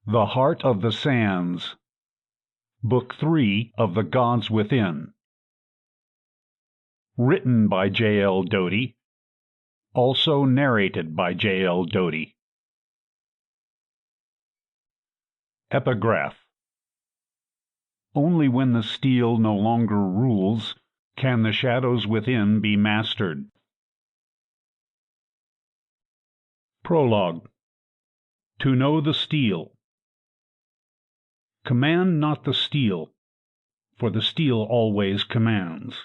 The Heart of the Sands, Book 3 of The Gods Within. Written by J.L. Doty. Also narrated by J.L. Doty. Epigraph. Only when the steel no longer rules can the shadows within be mastered. Prologue. To know the steel. Command not the steel, for the steel always commands.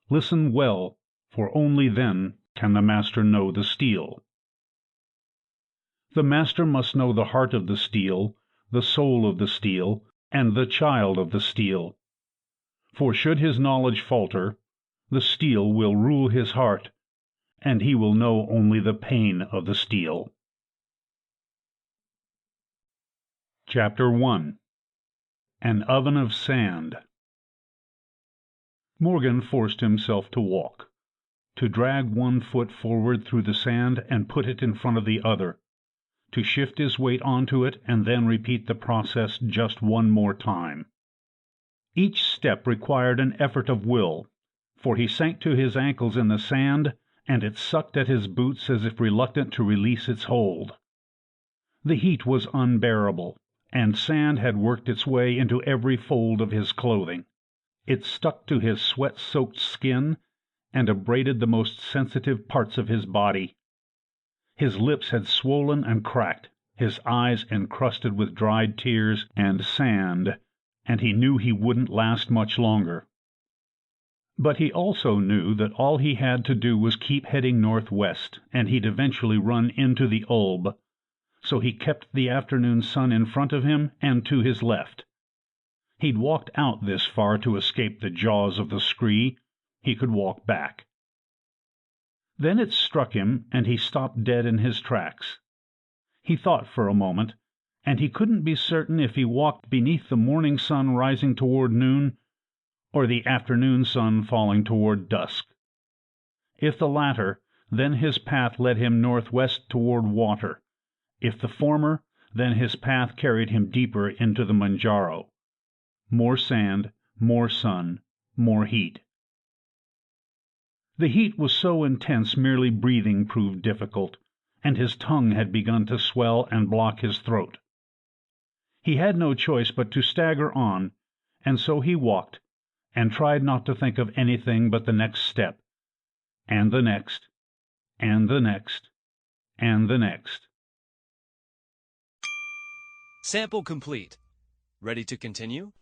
Listen well, for only then can the master know the steel. The master must know the heart of the steel, the soul of the steel, and the child of the steel. For should his knowledge falter, the steel will rule his heart, and he will know only the pain of the steel. Chapter 1. An Oven of Sand. Morgin forced himself to walk, to drag one foot forward through the sand and put it in front of the other, to shift his weight onto it and then repeat the process just one more time. Each step required an effort of will, for he sank to his ankles in the sand, and it sucked at his boots as if reluctant to release its hold. The heat was unbearable, and sand had worked its way into every fold of his clothing. It stuck to his sweat-soaked skin and abraded the most sensitive parts of his body. His lips had swollen and cracked, his eyes encrusted with dried tears and sand, and he knew he wouldn't last much longer. But he also knew that all he had to do was keep heading northwest, and he'd eventually run into the Ulb. So he kept the afternoon sun in front of him and to his left. He'd walked out this far to escape the jaws of the scree. He could walk back. Then it struck him, and he stopped dead in his tracks. He thought for a moment, and he couldn't be certain if he walked beneath the morning sun rising toward noon, or the afternoon sun falling toward dusk. If the latter, then his path led him northwest toward water. If the former, then his path carried him deeper into the Munjarro. More sand, more sun, more heat. The heat was so intense merely breathing proved difficult, and his tongue had begun to swell and block his throat. He had no choice but to stagger on, and so he walked, and tried not to think of anything but the next step, and the next, and the next, and the next. Sample complete. Ready to continue?